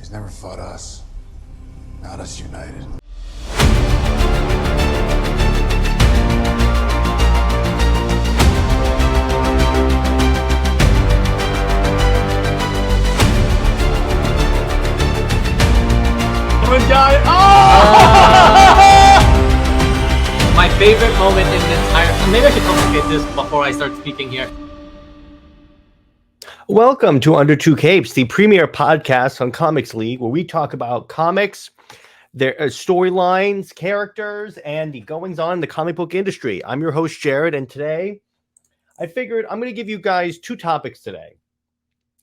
He's never fought us. Not us united. My favorite moment in the entire... Maybe I should complicate this before I start speaking here. Welcome to Under Two Capes, the premier podcast on Comics League, where we talk about comics, their storylines, characters, and the goings-on in the comic book industry. I'm your host, Jared, and today I figured I'm going to give you guys two topics today.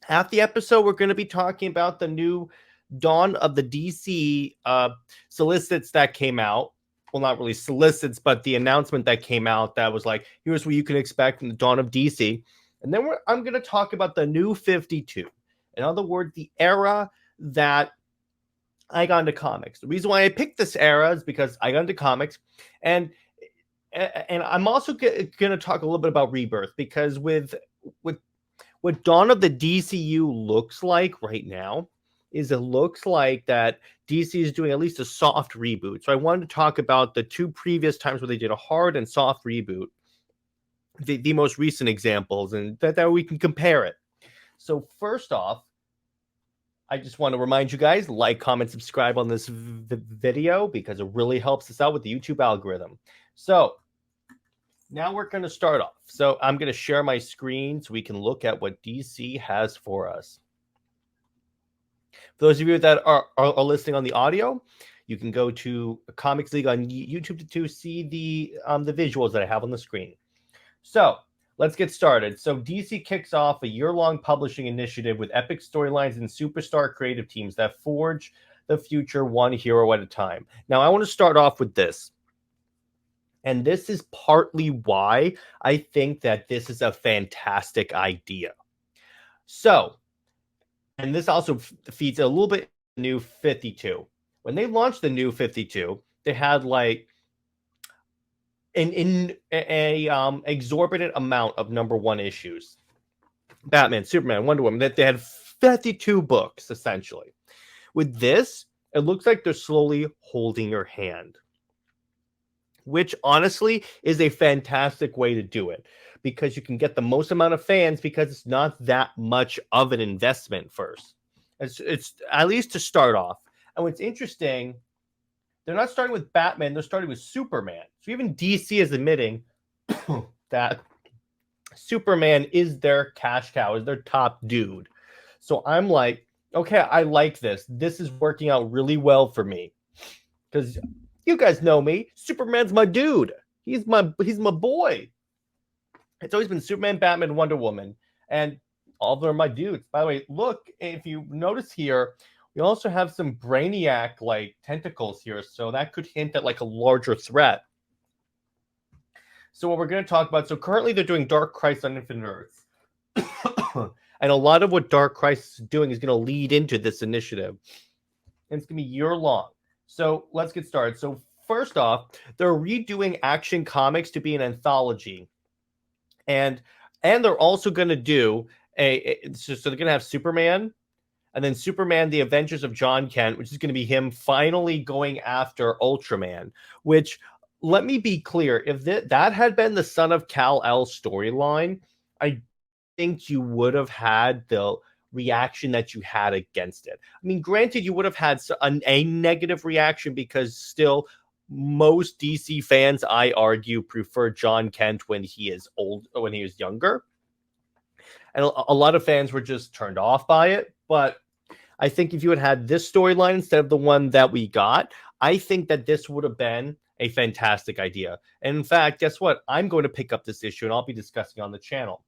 Half the episode, we're going to be talking about the new Dawn of the DC solicits that came out. Well, not really solicits, but the announcement that came out that was like, here's what you can expect from the Dawn of DC. And then I'm going to talk about the new 52. In other words, the era that I got into comics. The reason why I picked this era is because I got into comics. And I'm also going to talk a little bit about Rebirth, because with what Dawn of the DCU looks like right now is it looks like that DC is doing at least a soft reboot. So I wanted to talk about the two previous times where they did a hard and soft reboot, the most recent examples, and that we can compare it. So first off, I just want to remind you guys, like, comment, subscribe on this video, because it really helps us out with the YouTube algorithm. So now we're going to start off. So I'm going to share my screen so we can look at what DC has for us. For those of you that are listening on the audio, you can go to Comics League on YouTube to see the visuals that I have on the screen. So let's get started. So DC kicks off a year-long publishing initiative with epic storylines and superstar creative teams that forge the future one hero at a time. Now, I want to start off with this. And this is partly why I think that this is a fantastic idea. So, and this also feeds a little bit new 52. When they launched the new 52, they had like an exorbitant amount of #1 issues. Batman, Superman, Wonder Woman, that they had 52 books, essentially. With this, it looks like they're slowly holding your hand, which honestly is a fantastic way to do it, because you can get the most amount of fans because it's not that much of an investment first. It's at least to start off. And what's interesting, they're not starting with Batman, they're starting with Superman. So even DC is admitting that Superman is their cash cow, is their top dude. So I'm like, okay, I like this. This is working out really well for me. Because you guys know me. Superman's my dude. He's my boy. It's always been Superman, Batman, Wonder Woman. And all of them are my dudes. By the way, look, if you notice here, we also have some Brainiac like tentacles here, so that could hint at like a larger threat. So what we're going to talk about, so currently they're doing Dark Crisis on Infinite Earths. And a lot of what Dark Crisis is doing is going to lead into this initiative. And it's going to be year-long. So let's get started. So first off, they're redoing Action Comics to be an anthology. And they're also going to do so they're going to have Superman, and then Superman, The Adventures of John Kent, which is going to be him finally going after Ultraman, which, let me be clear, if that had been the Son of Kal-El storyline, I think you would have had the reaction that you had against it. I mean, granted, you would have had a negative reaction because still most DC fans, I argue, prefer John Kent when he is old, when he was younger. And a lot of fans were just turned off by it. But I think if you had this storyline instead of the one that we got, I think that this would have been a fantastic idea. And in fact, guess what? I'm going to pick up this issue and I'll be discussing on the channel.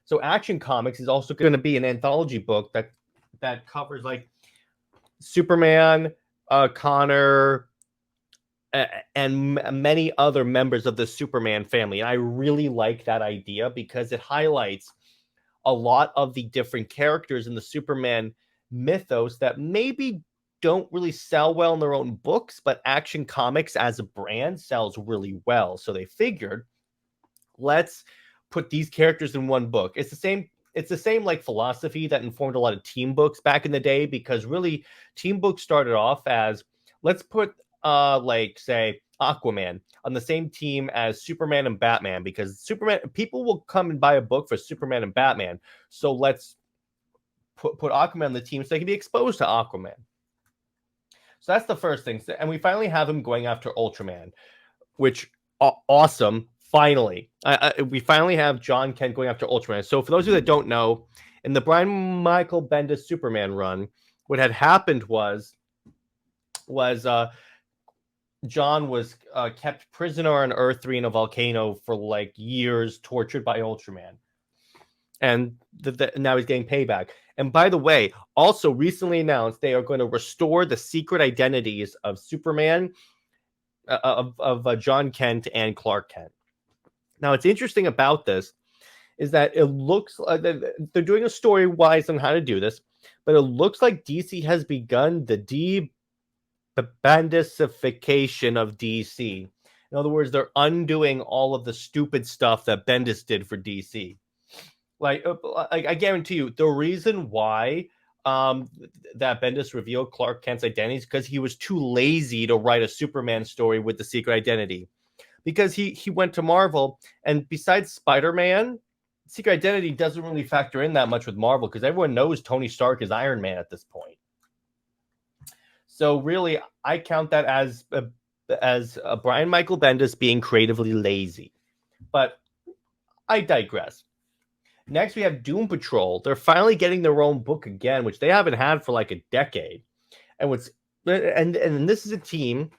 So Action Comics is also going to be an anthology book that covers like Superman, Connor, and many other members of the Superman family. And I really like that idea because it highlights a lot of the different characters in the Superman mythos that maybe don't really sell well in their own books, but Action Comics as a brand sells really well. So they figured, let's put these characters in one book. It's it's the same like philosophy that informed a lot of team books back in the day, because really team books started off as, let's put like say Aquaman on the same team as Superman and Batman, because Superman, people will come and buy a book for Superman and Batman, so let's put Aquaman on the team so they can be exposed to Aquaman. So that's the first thing. And we finally have him going after Ultraman, which awesome. Finally, we finally have John Kent going after Ultraman. So for those of you that don't know, in the Brian Michael Bendis Superman run, what had happened was John was kept prisoner on Earth 3 in a volcano for like years, tortured by Ultraman. And now he's getting payback. And by the way, also recently announced they are going to restore the secret identities of Superman, of John Kent and Clark Kent. Now, what's interesting about this is that it looks like they're doing a story-wise on how to do this, but it looks like DC has begun the Bendisification of DC. In other words, they're undoing all of the stupid stuff that Bendis did for DC. Like I guarantee you, the reason why that Bendis revealed Clark Kent's identity is because he was too lazy to write a Superman story with the secret identity. Because he went to Marvel, and besides Spider-Man, secret identity doesn't really factor in that much with Marvel, because everyone knows Tony Stark is Iron Man at this point. So really, I count that as Brian Michael Bendis being creatively lazy. But I digress. Next, we have Doom Patrol. They're finally getting their own book again, which they haven't had for like a decade. And this is a team.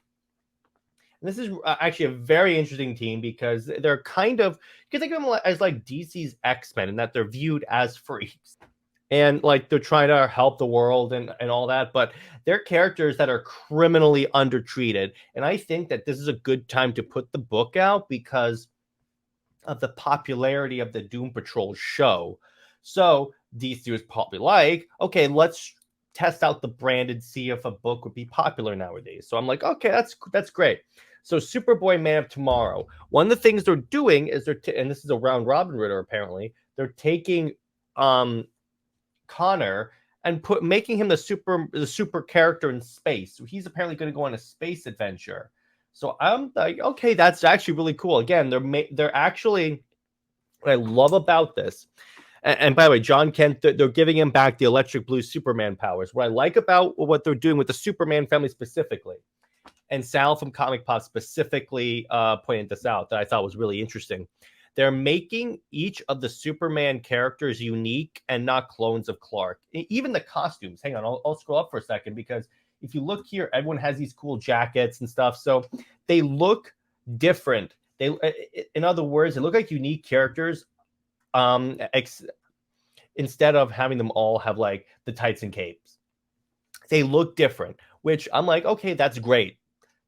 And this is actually a very interesting team, because they're kind of, you can think of them as like DC's X-Men, in that they're viewed as freaks. And like they're trying to help the world and all that, but they're characters that are criminally undertreated. And I think that this is a good time to put the book out because of the popularity of the Doom Patrol show. So DC was probably like, okay, let's test out the brand and see if a book would be popular nowadays. So I'm like, okay, that's great. So Superboy Man of Tomorrow. One of the things they're doing is and this is a round robin ritter apparently, they're taking Connor and making him the super character in space. So he's apparently going to go on a space adventure. So I'm like, okay, that's actually really cool. Again, they're actually, what I love about this, and by the way, John Kent, they're giving him back the Electric Blue Superman powers. What I like about what they're doing with the Superman family specifically, and Sal from Comic Pop specifically pointed this out that I thought was really interesting. They're making each of the Superman characters unique and not clones of Clark. Even the costumes. Hang on, I'll scroll up for a second, because if you look here, everyone has these cool jackets and stuff. So they look different. In other words, they look like unique characters. Instead of having them all have like the tights and capes, they look different. Which I'm like, okay, that's great.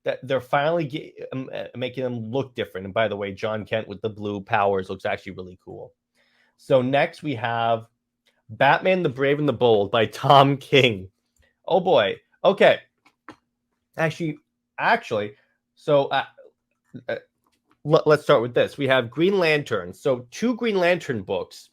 That they're finally making them look different. And by the way, John Kent with the blue powers looks actually really cool. So next we have Batman the Brave and the Bold by Tom King. Oh boy. Okay. Actually, so let's start with this. We have Green Lantern. So 2 Green Lantern books.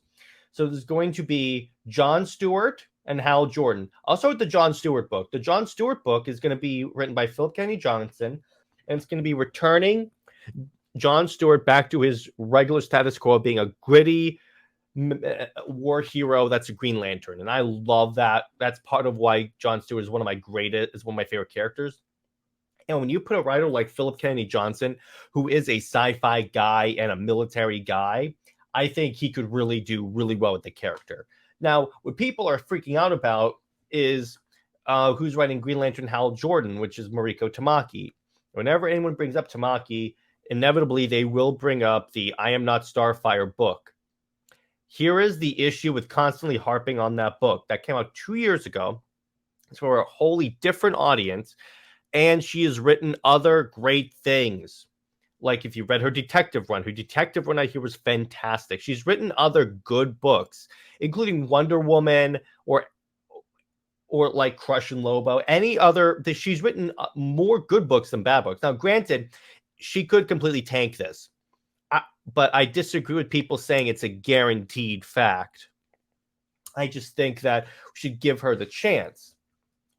So there's going to be John Stewart and Hal Jordan. I'll start with the John Stewart book. The John Stewart book is going to be written by Philip Kennedy Johnson, and it's going to be returning John Stewart back to his regular status quo, being a gritty war hero that's a Green Lantern. And I love that. That's part of why John Stewart is one of my favorite characters. And when you put a writer like Philip Kennedy Johnson, who is a sci-fi guy and a military guy, I think he could really do really well with the character. Now, what people are freaking out about is who's writing Green Lantern Hal Jordan, which is Mariko Tamaki. Whenever anyone brings up Tamaki, inevitably they will bring up the I Am Not Starfire book. Here is the issue with constantly harping on that book. That came out 2 years ago. It's for a wholly different audience, and she has written other great things. Like if you read her detective run I hear was fantastic. She's written other good books, including Wonder Woman or like Crush and Lobo. Any other, she's written more good books than bad books. Now, granted, she could completely tank this, but I disagree with people saying it's a guaranteed fact. I just think that we should give her the chance.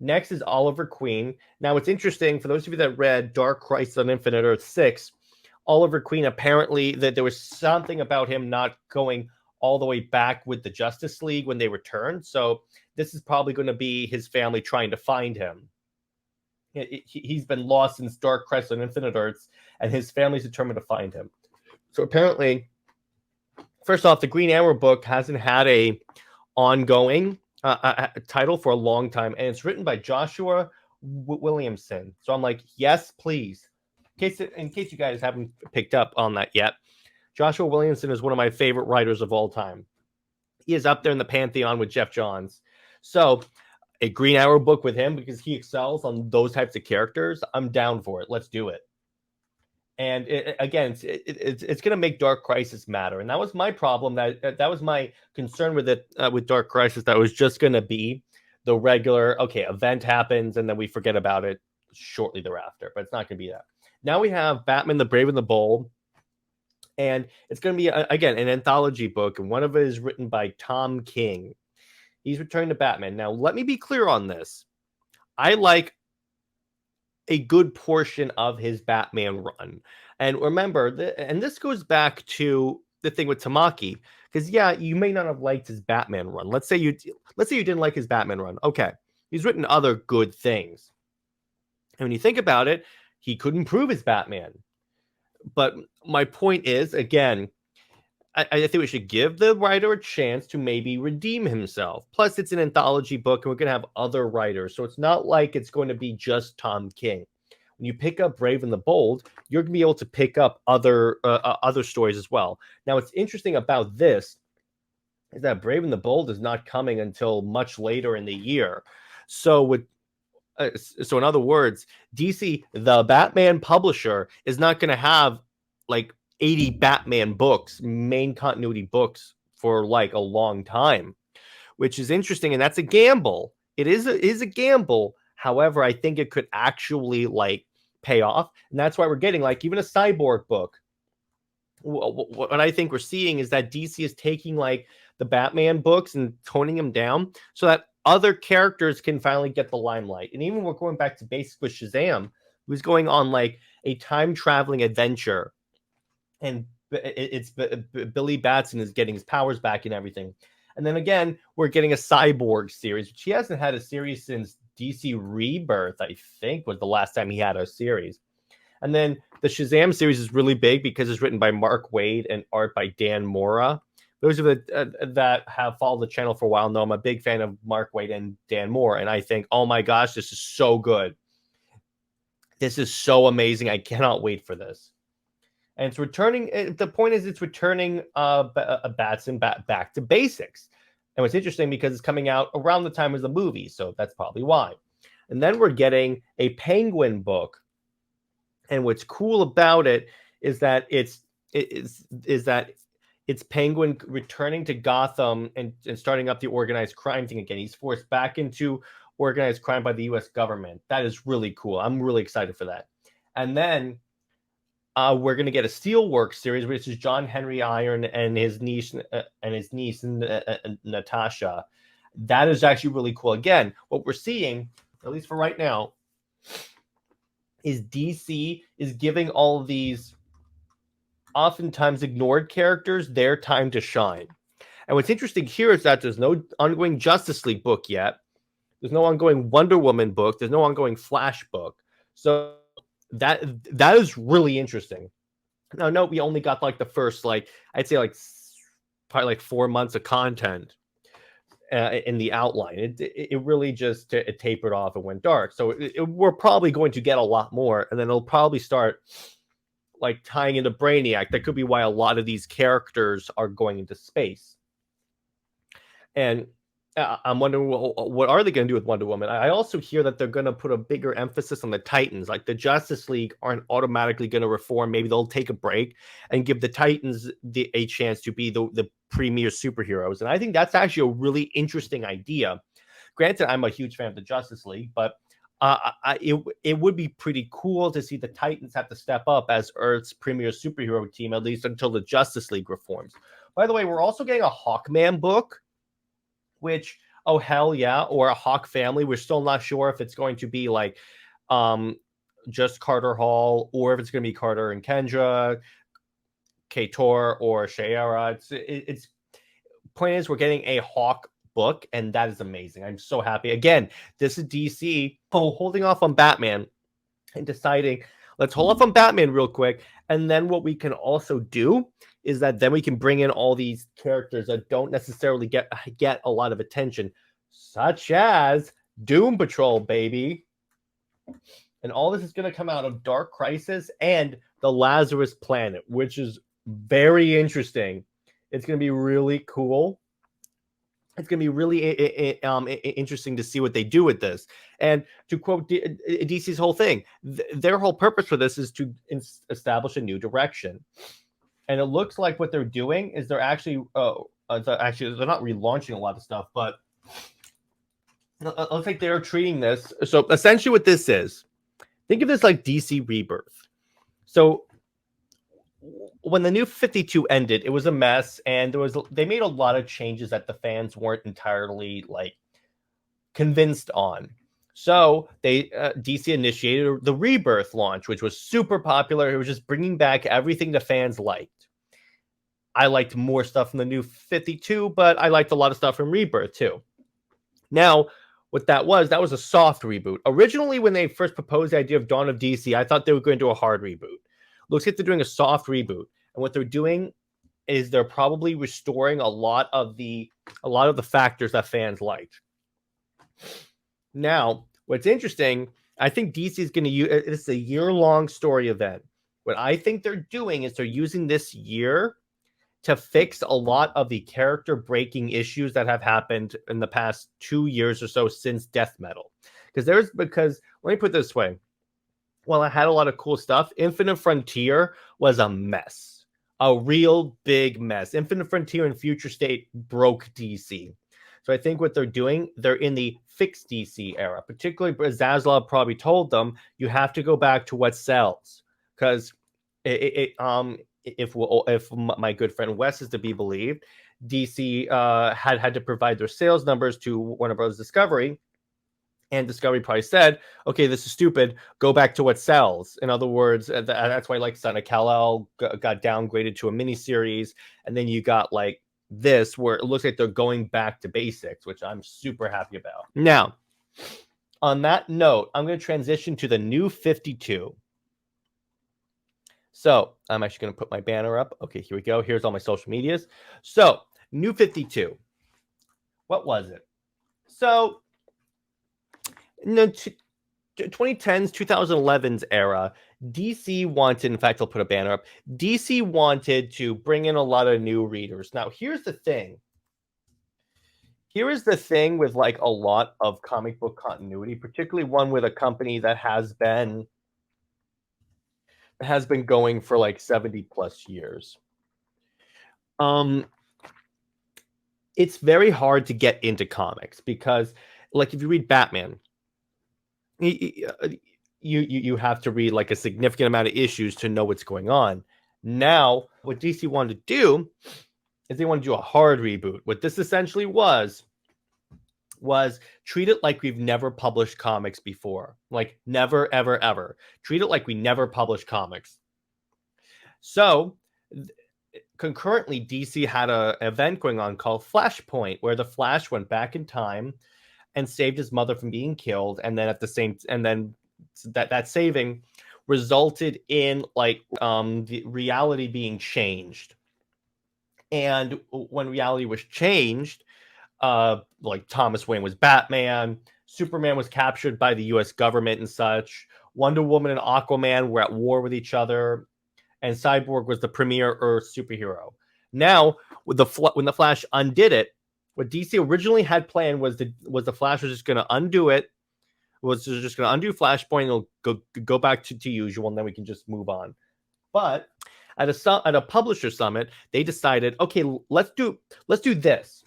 Next is Oliver Queen. Now, it's interesting for those of you that read Dark Crisis on Infinite Earth 6, Oliver Queen, apparently that there was something about him not going all the way back with the Justice League when they returned. So this is probably going to be his family trying to find him. He's been lost since Dark Crisis on Infinite Earths, and his family's determined to find him. So apparently, first off, the Green Arrow book hasn't had a ongoing title for a long time, and it's written by Joshua Williamson. So I'm like, yes, please. In case you guys haven't picked up on that yet, Joshua Williamson is one of my favorite writers of all time. He is up there in the pantheon with Jeff Johns. So a Green Arrow book with him, because he excels on those types of characters, I'm down for it. Let's do it. And it's going to make Dark Crisis matter. And that was my problem. That was my concern with it, with Dark Crisis. That was just going to be the regular, okay, event happens and then we forget about it shortly thereafter. But it's not going to be that. Now we have Batman the Brave and the Bold. And it's going to be, again, an anthology book. And one of it is written by Tom King. He's returning to Batman. Now, let me be clear on this. I like a good portion of his Batman run. And remember, and this goes back to the thing with Tamaki, because yeah, you may not have liked his Batman run. Let's say you didn't like his Batman run. Okay, he's written other good things. And when you think about it, he could improve his Batman. But my point is, again, I think we should give the writer a chance to maybe redeem himself. Plus, it's an anthology book, and we're going to have other writers. So it's not like it's going to be just Tom King. When you pick up Brave and the Bold, you're going to be able to pick up other stories as well. Now, what's interesting about this is that Brave and the Bold is not coming until much later in the year. So in other words, DC, the Batman publisher, is not going to have like 80 Batman books, main continuity books, for like a long time, which is interesting. And that's a gamble. It is a gamble. However, I think it could actually like pay off. And that's why we're getting like even a Cyborg book. What I think we're seeing is that DC is taking like the Batman books and toning them down so that other characters can finally get the limelight. And even we're going back to basics with Shazam, who's going on like a time traveling adventure. And it's Billy Batson is getting his powers back and everything. And then again, we're getting a Cyborg series, which he hasn't had a series since DC Rebirth, I think, was the last time he had a series. And then the Shazam series is really big because it's written by Mark Waid and art by Dan Mora. Those of you that have followed the channel for a while know I'm a big fan of Mark Waid and Dan Mora. And I think, oh my gosh, this is so good. This is so amazing. I cannot wait for this. And it's returning. The point is, it's returning Batson back to basics. And what's interesting, because it's coming out around the time of the movie, so that's probably why. And then we're getting a Penguin book. And what's cool about it is that it's Penguin returning to Gotham and starting up the organized crime thing again. He's forced back into organized crime by the U.S. government. That is really cool. I'm really excited for that. And then we're going to get a Steelworks series, which is John Henry Iron and his niece Natasha. That is actually really cool. Again, what we're seeing, at least for right now, is DC is giving all of these oftentimes ignored characters their time to shine. And what's interesting here is that there's no ongoing Justice League book yet. There's no ongoing Wonder Woman book. There's no ongoing Flash book. So that is really interesting. Now, note we only got like the first, like I'd say like probably like 4 months of content in the outline. It really just it tapered off and went dark. So we're probably going to get a lot more, and then it'll probably start like tying into Brainiac. That could be why a lot of these characters are going into space. And I'm wondering, what are they going to do with Wonder Woman? I also hear that they're going to put a bigger emphasis on the Titans. Like the Justice League aren't automatically going to reform. Maybe they'll take a break and give the Titans a chance to be the premier superheroes. And I think that's actually a really interesting idea. Granted, I'm a huge fan of the Justice League, but it would be pretty cool to see the Titans have to step up as Earth's premier superhero team, at least until the Justice League reforms. By the way, we're also getting a Hawkman book, which, oh hell yeah, or a Hawk family. We're still not sure if it's going to be like just Carter Hall, or if it's going to be Carter and Kendra, Kator, or Shayera. It's point is, we're getting a Hawk book, and that is amazing. I'm so happy. Again, this is DC holding off on Batman and deciding, let's hold off on Batman real quick, and then what we can also do is that then we can bring in all these characters that don't necessarily get a lot of attention, such as Doom Patrol, baby. And all this is going to come out of Dark Crisis and the Lazarus Planet, which is very interesting. It's going to be really cool. It's going to be really interesting to see what they do with this. And to quote DC's whole thing, their whole purpose for this is to establish a new direction. And it looks like what they're doing is they're actually they're not relaunching a lot of stuff, but it looks like they're treating this. So essentially what this is, think of this like DC Rebirth. So when the New 52 ended, it was a mess, and they made a lot of changes that the fans weren't entirely like convinced on. So they DC initiated the Rebirth launch, which was super popular. It was just bringing back everything the fans liked. I liked more stuff from the New 52, but I liked a lot of stuff from Rebirth too. Now, what that was a soft reboot. Originally, when they first proposed the idea of Dawn of DC, I thought they were going to do a hard reboot. Looks like they're doing a soft reboot, and what they're doing is they're probably restoring a lot of the factors that fans liked. Now, what's interesting, I think DC is going to use it's a year-long story event. What I think they're doing is they're using this year to fix a lot of the character-breaking issues that have happened in the past 2 years or so since Death Metal. Because let me put it this way. While I had a lot of cool stuff, Infinite Frontier was a mess. A real big mess. Infinite Frontier and Future State broke DC. So I think what they're doing, they're in the fixed DC era. Particularly, Zaslav probably told them, you have to go back to what sells. Because if my good friend Wes is to be believed, DC had to provide their sales numbers to Warner Bros. Discovery. And Discovery probably said, okay, this is stupid. Go back to what sells. In other words, that's why like Son of Kal-El got downgraded to a miniseries. And then you got like this, where it looks like they're going back to basics, which I'm super happy about. Now, on that note, I'm going to transition to the New 52. So I'm actually going to put my banner up. Okay, here we go. Here's all my social medias. So New 52. What was it? So in the 2010s, 2011s era, DC wanted, in fact, I'll put a banner up. DC wanted to bring in a lot of new readers. Now, here's the thing. Here is the thing with like a lot of comic book continuity, particularly one with a company that has been going for like 70 plus years. It's very hard to get into comics because, like, if you read Batman, you have to read like a significant amount of issues to know what's going on. Now, what DC wanted to do is they want to do a hard reboot. What this essentially was treat it like we've never published comics before. Like never, ever, ever. Treat it like we never published comics. So concurrently, DC had an event going on called Flashpoint, where the Flash went back in time and saved his mother from being killed, and then that saving resulted in like the reality being changed. And when reality was changed, like Thomas Wayne was Batman, Superman was captured by the U.S. government and such, Wonder Woman and Aquaman were at war with each other, and Cyborg was the premier Earth superhero. Now, when the Flash undid it, what DC originally had planned was the Flash was just going to undo it, was just going to undo Flashpoint, and it'll go back to usual, and then we can just move on. But at a publisher summit, they decided, okay, let's do this.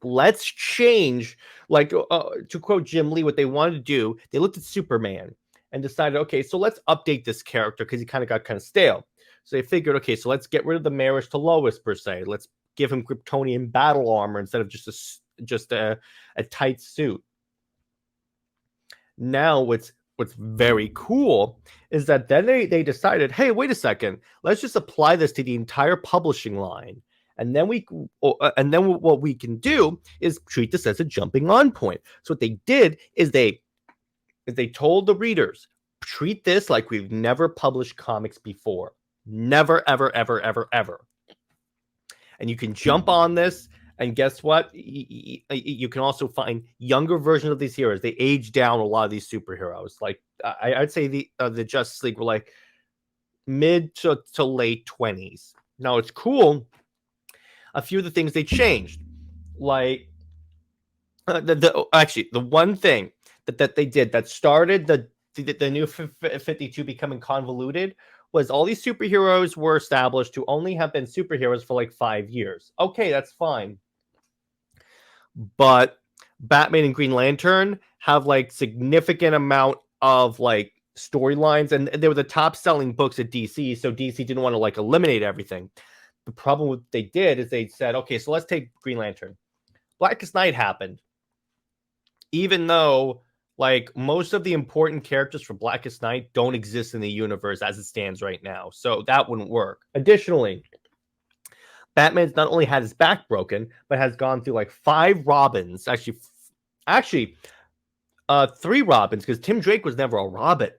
Let's change, like to quote Jim Lee, what they wanted to do. They looked at Superman and decided, okay, so let's update this character because he got kind of stale. So they figured, okay, so let's get rid of the marriage to Lois per se. Let's give him Kryptonian battle armor instead of just a tight suit. Now, what's very cool is that then they decided, hey, wait a second, let's just apply this to the entire publishing line, and then what we can do is treat this as a jumping on point. So what they did is they told the readers, treat this like we've never published comics before, never, ever, ever, ever, ever, and you can jump on this. And guess what? You can also find younger versions of these heroes. They age down a lot of these superheroes. Like I'd say the Justice League were like mid to late 20s. Now it's cool. A few of the things they changed, like actually the one thing that they did that started the new 52 becoming convoluted was all these superheroes were established to only have been superheroes for like 5 years. Okay, that's fine. But Batman and Green Lantern have like significant amount of like storylines, and they were the top selling books at DC, so DC didn't want to like eliminate everything. The problem what they did is they said, okay, so let's take Green Lantern. Blackest Night happened. Even though like most of the important characters for Blackest Night don't exist in the universe as it stands right now, so that wouldn't work. Additionally, Batman's not only had his back broken, but has gone through like 5 Robins. Actually, 3 Robins, because Tim Drake was never a Robin.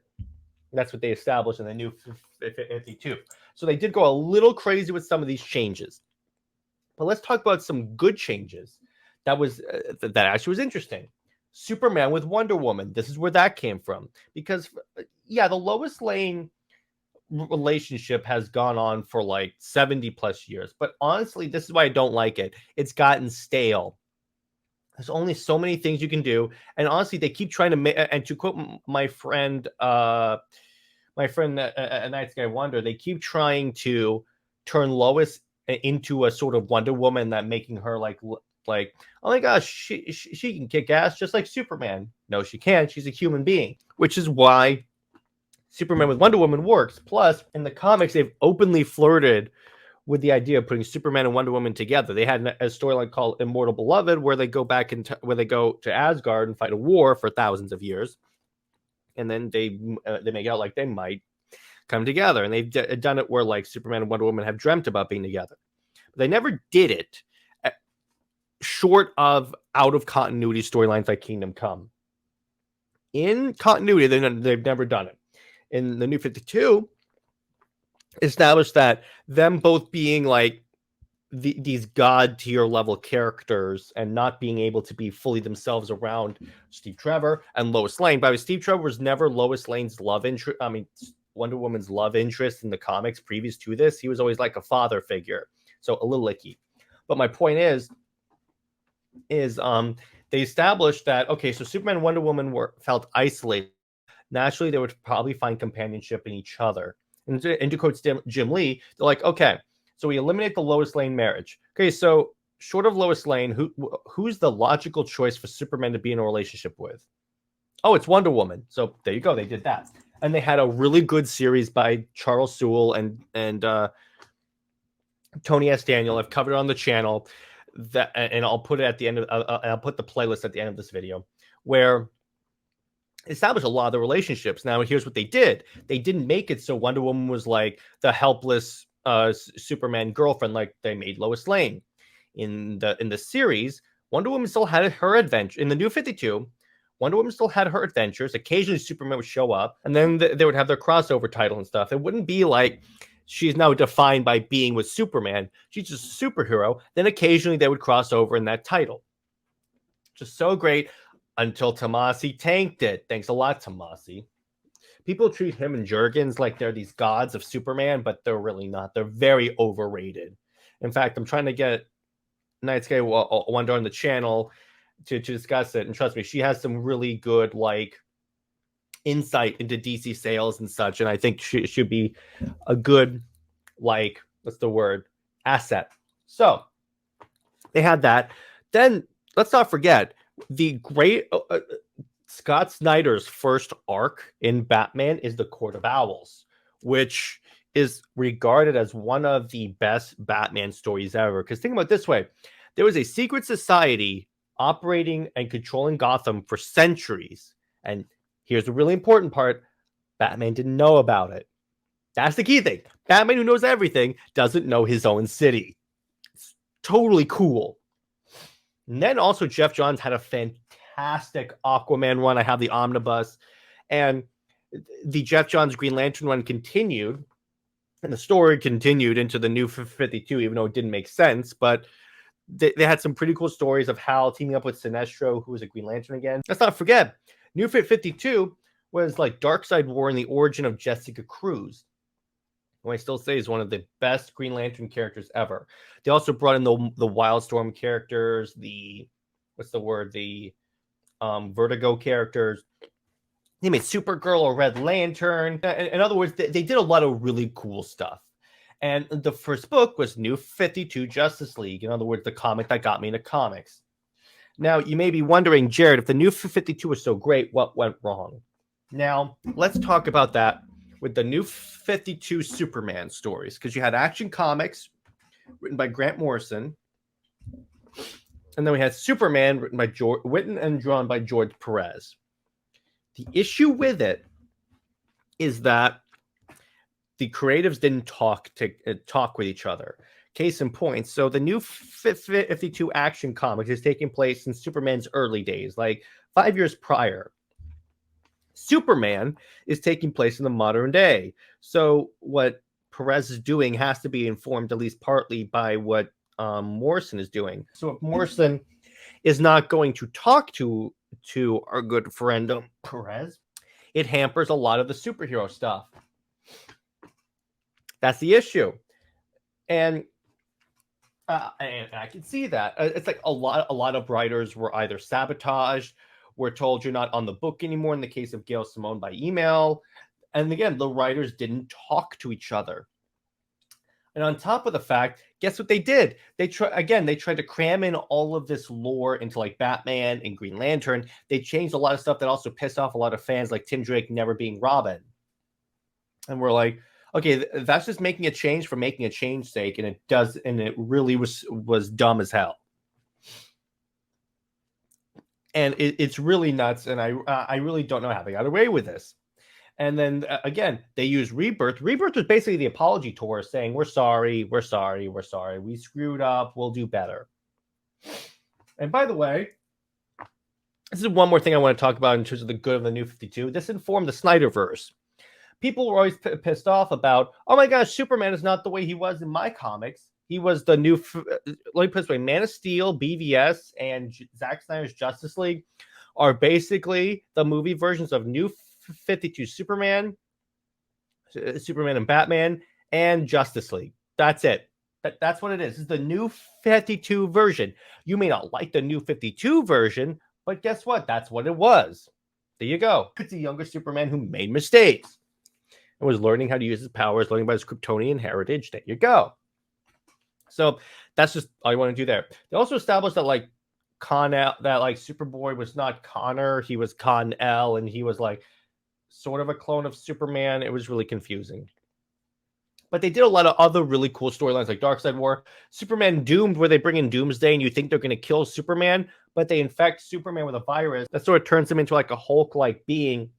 That's what they established in the new 52. So they did go a little crazy with some of these changes. But let's talk about some good changes. That actually was interesting. Superman with Wonder Woman. This is where that came from. Because, yeah, the Lois Lane relationship has gone on for like 70 plus years, but honestly, this is why I don't like it. It's gotten stale. There's only so many things you can do, and honestly, they keep trying to make. And to quote my friend, Night Sky Wonder, they keep trying to turn Lois into a sort of Wonder Woman, that making her like oh my gosh, she can kick ass just like Superman. No, she can't. She's a human being, which is why Superman with Wonder Woman works. Plus, in the comics, they've openly flirted with the idea of putting Superman and Wonder Woman together. They had a storyline called Immortal Beloved, where they go where they go to Asgard and fight a war for thousands of years, and then they make out like they might come together. And they've done it where like Superman and Wonder Woman have dreamt about being together, but they never did it short of out of continuity storylines like Kingdom Come. In continuity, they've never done it. In the new 52, established that them both being like these god tier level characters and not being able to be fully themselves around Steve Trevor and Lois Lane. By the way, Steve Trevor was never Lois Lane's love interest. I mean, Wonder Woman's love interest in the comics previous to this. He was always like a father figure, so a little icky. But my point is they established that, okay, so Superman and Wonder Woman felt isolated. Naturally, they would probably find companionship in each other. And to quote Jim Lee, they're like, okay, so we eliminate the Lois Lane marriage. Okay, so short of Lois Lane, who's the logical choice for Superman to be in a relationship with? Oh, it's Wonder Woman. So there you go. They did that. And they had a really good series by Charles Sewell and Tony S. Daniel. I've covered it on the channel. And I'll put it at the end of I'll put the playlist at the end of this video, where established a lot of the relationships. Now, here's what they did. They didn't make it so Wonder Woman was like the helpless Superman girlfriend, like they made Lois Lane. In the series, Wonder Woman still had her adventure. In the new 52, Wonder Woman still had her adventures. Occasionally, Superman would show up, and then they would have their crossover title and stuff. It wouldn't be like she's now defined by being with Superman. She's just a superhero. Then occasionally they would cross over in that title. Just so great. Until Tomasi tanked it. Thanks a lot, Tomasi. People treat him and Jurgens like they're these gods of Superman, but they're really not. They're very overrated. In fact, I'm trying to get Night Sky Wonder on the channel to discuss it. And trust me, she has some really good like insight into DC sales and such. And I think she should be a good, like, what's the word? Asset. So they had that. Then let's not forget, the great Scott Snyder's first arc in Batman is the Court of Owls, which is regarded as one of the best Batman stories ever. Because think about it this way, there was a secret society operating and controlling Gotham for centuries. And here's the really important part, Batman didn't know about it. That's the key thing. Batman, who knows everything, doesn't know his own city. It's totally cool. And then also Jeff Johns had a fantastic Aquaman run. I have the omnibus. And the Jeff Johns Green Lantern run continued. And the story continued into the new 52, even though it didn't make sense. But they had some pretty cool stories of Hal teaming up with Sinestro, who was a Green Lantern again. Let's not forget, New 52 was like Darkseid War and the origin of Jessica Cruz, who I still say is one of the best Green Lantern characters ever. They also brought in the Wildstorm characters, the Vertigo characters. They made Supergirl or Red Lantern. In other words, they did a lot of really cool stuff. And the first book was New 52 Justice League. In other words, the comic that got me into comics. Now, you may be wondering, Jared, if the New 52 was so great, what went wrong? Now, let's talk about that with the New 52 Superman stories. Because you had Action Comics, written by Grant Morrison. And then we had Superman, written and drawn by George Perez. The issue with it is that the creatives didn't talk with each other. Case in point, so the New 52 Action Comics is taking place in Superman's early days, like 5 years prior. Superman is taking place in the modern day. So what Perez is doing has to be informed at least partly by what Morrison is doing. So if Morrison is not going to talk to our good friend Perez, it hampers a lot of the superhero stuff. That's the issue. And I can see that. It's like a lot of writers were either sabotaged, were told you're not on the book anymore in the case of Gail Simone by email. And again, the writers didn't talk to each other. And on top of the fact, guess what they did? They tried to cram in all of this lore into like Batman and Green Lantern. They changed a lot of stuff that also pissed off a lot of fans, like Tim Drake never being Robin. And we're like, okay, that's just making a change for making a change's sake, and it really was dumb as hell. And it's really nuts, and I really don't know how they got away with this. And then again, they used Rebirth. Rebirth was basically the apology tour saying, we're sorry, we screwed up, we'll do better. And by the way, this is one more thing I want to talk about in terms of the good of the New 52. This informed the Snyderverse. People were always pissed off about, oh my gosh, Superman is not the way he was in my comics. He was the new, let me put it this way, Man of Steel, BVS, and Zack Snyder's Justice League are basically the movie versions of New 52 Superman and Batman, and Justice League. That's it. That's what it is. This is the New 52 version. You may not like the New 52 version, but guess what? That's what it was. There you go. It's a younger Superman who made mistakes and was learning how to use his powers, learning about his Kryptonian heritage. There you go. So that's just all you want to do there. They also established that like Superboy was not Connor, he was Con-El, and he was like sort of a clone of Superman. It was really confusing. But they did a lot of other really cool storylines like Darkseid War, Superman Doomed, where they bring in Doomsday and you think they're going to kill Superman, but they infect Superman with a virus that sort of turns him into like a Hulk-like being,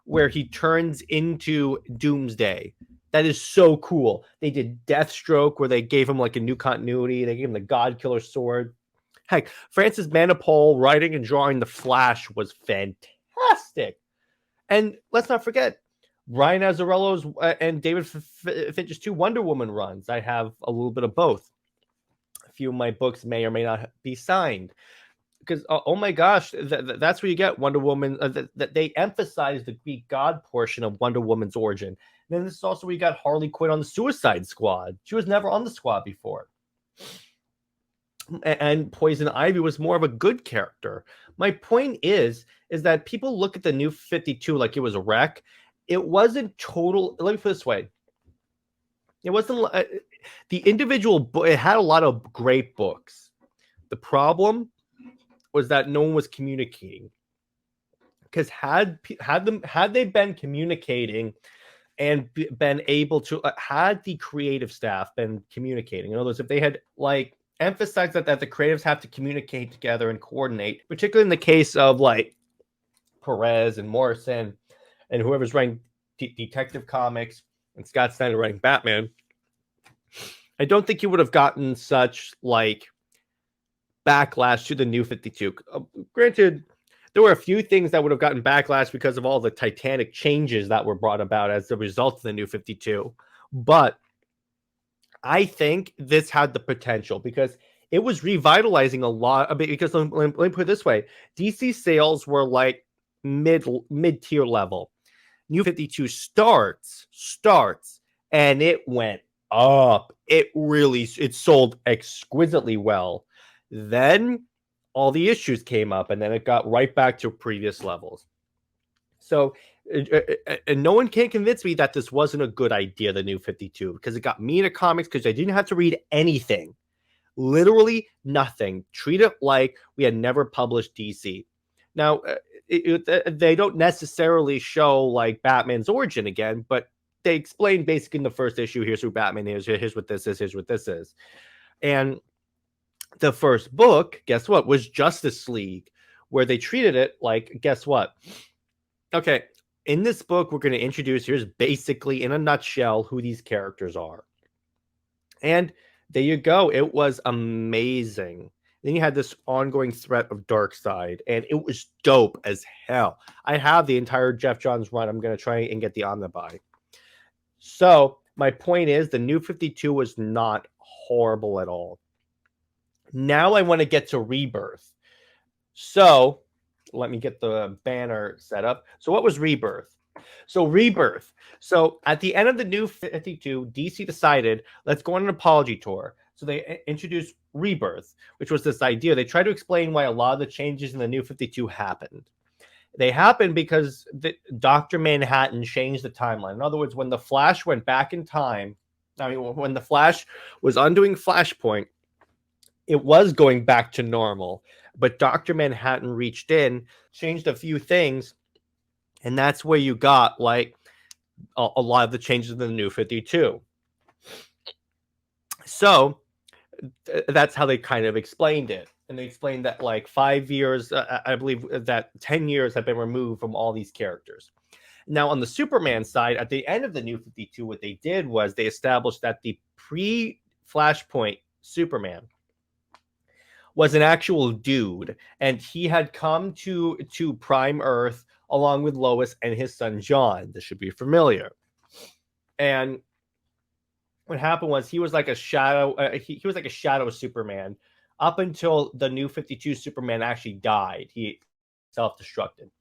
where he turns into Doomsday. That is so cool. They did Deathstroke, where they gave him like a new continuity. They gave him the God Killer sword. Heck, Francis Manapul writing and drawing The Flash was fantastic. And let's not forget, Ryan Azzarello's and David Finch's 2 Wonder Woman runs. I have a little bit of both. A few of my books may or may not be signed. Because, oh my gosh, that's where you get Wonder Woman. That they emphasize the Greek god portion of Wonder Woman's origin. And then this is also where you got Harley Quinn on the Suicide Squad. She was never on the squad before. And Poison Ivy was more of a good character. My point is that people look at the New 52 like it was a wreck. It wasn't total. Let me put it this way. It wasn't the individual book. It had a lot of great books. The problem was that no one was communicating. Because had they been communicating, and been able to had the creative staff been communicating. In other words, if they had like emphasized that the creatives have to communicate together and coordinate, particularly in the case of like Perez and Morrison and whoever's writing Detective Comics and Scott Snyder writing Batman, I don't think you would have gotten such like backlash to the New 52. Granted, there were a few things that would have gotten backlash because of all the titanic changes that were brought about as a result of the New 52. But I think this had the potential because it was revitalizing a lot of it. Because let me put it this way: DC sales were like mid-tier level. New 52 starts, and it went up. It sold exquisitely well. Then all the issues came up, and then it got right back to previous levels. So, and no one can convince me that this wasn't a good idea, the New 52, because it got me into comics because I didn't have to read anything. Literally nothing. Treat it like we had never published DC. Now, they don't necessarily show like Batman's origin again, but they explain basically in the first issue, here's who Batman is, here's what this is, here's what this is. And the first book, guess what, was Justice League, where they treated it like, guess what? Okay, in this book, we're going to introduce, here's basically in a nutshell who these characters are. And there you go. It was amazing. Then you had this ongoing threat of Darkseid, and it was dope as hell. I have the entire Jeff Johns run. I'm going to try and get the Omnibuy. So my point is the New 52 was not horrible at all. Now I want to get to Rebirth. So let me get the banner set up. So what was Rebirth? So at the end of the New 52, DC decided, let's go on an apology tour. So they introduced Rebirth, which was this idea. They tried to explain why a lot of the changes in the New 52 happened. They happened because Dr. Manhattan changed the timeline. In other words, when the Flash went back in time, when the Flash was undoing Flashpoint, it was going back to normal. But Dr. Manhattan reached in, changed a few things, and that's where you got like a lot of the changes in the New 52. So that's how they kind of explained it. And they explained that like 5 years, I believe that 10 years have been removed from all these characters. Now on the Superman side, at the end of the New 52, what they did was they established that the pre-Flashpoint Superman was an actual dude, and he had come to Prime Earth along with Lois and his son John. This should be familiar. And what happened was he was like a shadow. He was like a shadow Superman up until the New 52 Superman actually died. He self-destructed.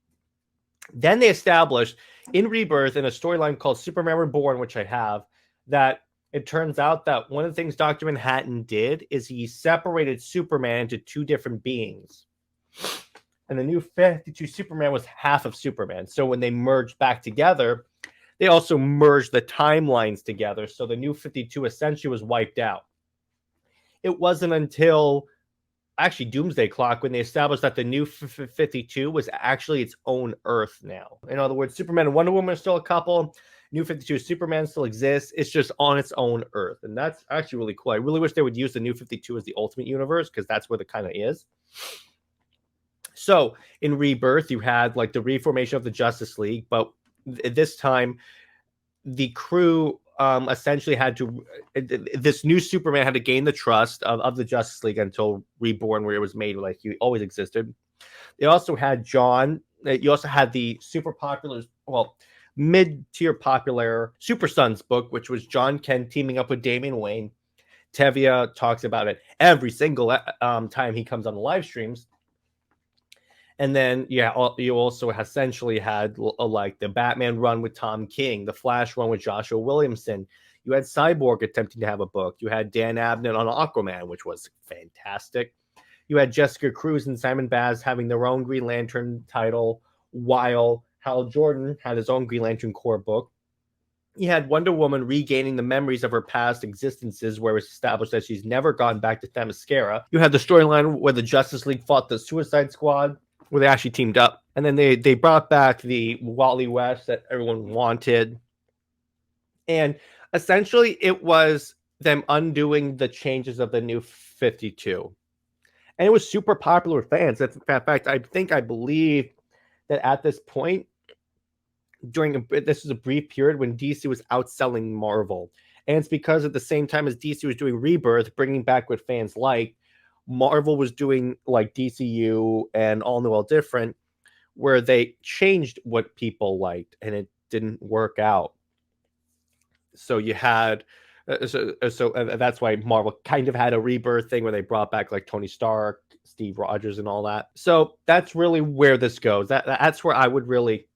Then they established in Rebirth in a storyline called Superman Reborn, which I have, that it turns out that one of the things Dr. Manhattan did is he separated Superman into two different beings. And the New 52 Superman was half of Superman. So when they merged back together, they also merged the timelines together. So the New 52 essentially was wiped out. It wasn't until actually Doomsday Clock when they established that the New 52 was actually its own Earth now. In other words, Superman and Wonder Woman are still a couple. New 52 Superman still exists. It's just on its own Earth. And that's actually really cool. I really wish they would use the New 52 as the Ultimate Universe, because that's where it kind of is. So in Rebirth, you had like the reformation of the Justice League, but this time the crew essentially had to, this new Superman had to gain the trust of the Justice League until Reborn, where it was made like he always existed. They also had John. You also had the super popular, well, mid-tier popular Super Sons book, which was John Kent teaming up with Damian Wayne. Tevia talks about it every single time he comes on the live streams. And then, yeah, you also essentially had like the Batman run with Tom King, the Flash run with Joshua Williamson. You had Cyborg attempting to have a book. You had Dan Abnett on Aquaman, which was fantastic. You had Jessica Cruz and Simon Baz having their own Green Lantern title, while Hal Jordan had his own Green Lantern Corps book. You had Wonder Woman regaining the memories of her past existences, where it's established that she's never gone back to Themyscira. You had the storyline where the Justice League fought the Suicide Squad, where they actually teamed up. And then they brought back the Wally West that everyone wanted. And essentially, it was them undoing the changes of the New 52. And it was super popular with fans. In fact, I believe that at this point, this was a brief period when DC was outselling Marvel. And it's because at the same time as DC was doing Rebirth, bringing back what fans liked, Marvel was doing like DCU and All New, All Different, where they changed what people liked, and it didn't work out. So you had, so that's why Marvel kind of had a Rebirth thing where they brought back like Tony Stark, Steve Rogers, and all that. So that's really where this goes. That's where I would really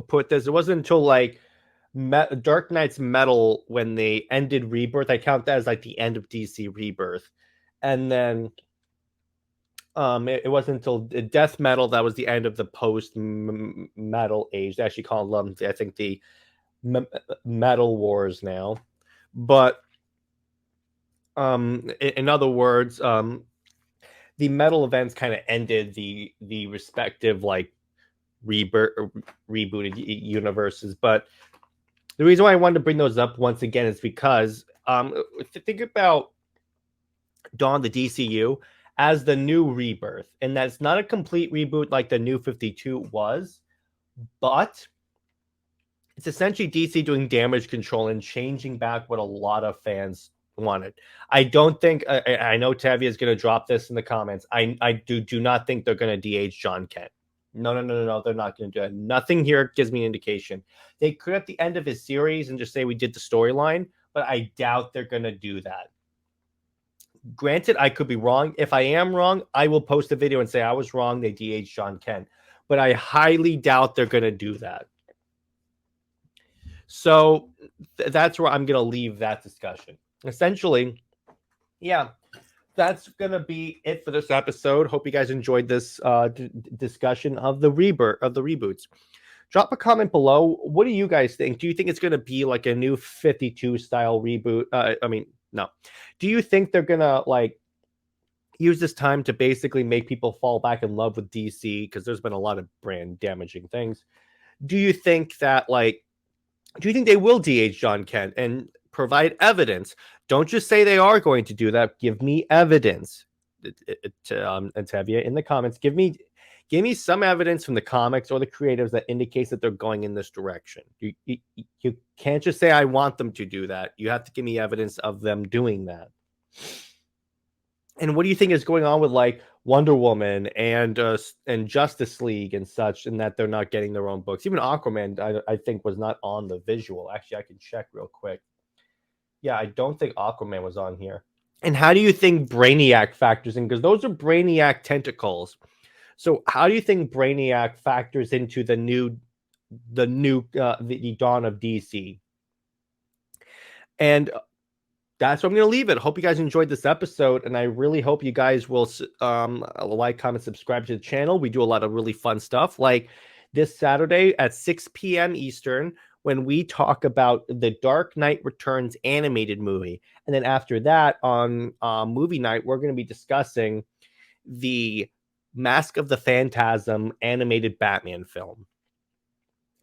put this. It wasn't until like Dark Knight's Metal when they ended Rebirth. I count that as like the end of DC Rebirth, and then it wasn't until Death Metal that was the end of the post metal age. They actually call them, I think, the Metal Wars now. But in other words, the metal events kind of ended the respective like rebooted universes. But the reason why I wanted to bring those up once again is because think about Dawn of the DCU as the new Rebirth, and that's not a complete reboot like the New 52 was, but it's essentially DC doing damage control and changing back what a lot of fans wanted. I don't think I know Tavia is going to drop this in the comments. I do not think they're going to DH John Kent. No, they're not going to do it. Nothing here gives me an indication. They could at the end of his series and just say we did the storyline, but I doubt they're going to do that. Granted, I could be wrong. If I am wrong, I will post a video and say I was wrong. They DH John Kent, but I highly doubt they're going to do that. So that's where I'm going to leave that discussion. Essentially, yeah, that's going to be it for this episode. Hope you guys enjoyed this discussion of the reboots. Drop a comment below. What do you guys think? Do you think it's going to be like a new 52 style reboot? No. Do you think they're going to like use this time to basically make people fall back in love with DC? Because there's been a lot of brand damaging things. Do you think that do you think they will DH John Kent and provide evidence? Don't just say they are going to do that. Give me evidence. And Tavia in the comments, give me some evidence from the comics or the creatives that indicates that they're going in this direction. You can't just say I want them to do that. You have to give me evidence of them doing that. And what do you think is going on with like Wonder Woman and Justice League and such, and that they're not getting their own books? Even Aquaman, I think, was not on the visual. Actually, I can check real quick. Yeah, I don't think Aquaman was on here. And how do you think Brainiac factors in? Because those are Brainiac tentacles. So how do you think Brainiac factors into the Dawn of DC? And that's where I'm going to leave it. Hope you guys enjoyed this episode, and I really hope you guys will like, comment, subscribe to the channel. We do a lot of really fun stuff, like this Saturday at 6 p.m. Eastern, when we talk about the Dark Knight Returns animated movie. And then after that, on movie night, we're going to be discussing the Mask of the Phantasm animated Batman film.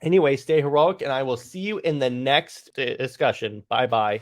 Anyway, stay heroic, and I will see you in the next discussion. Bye-bye.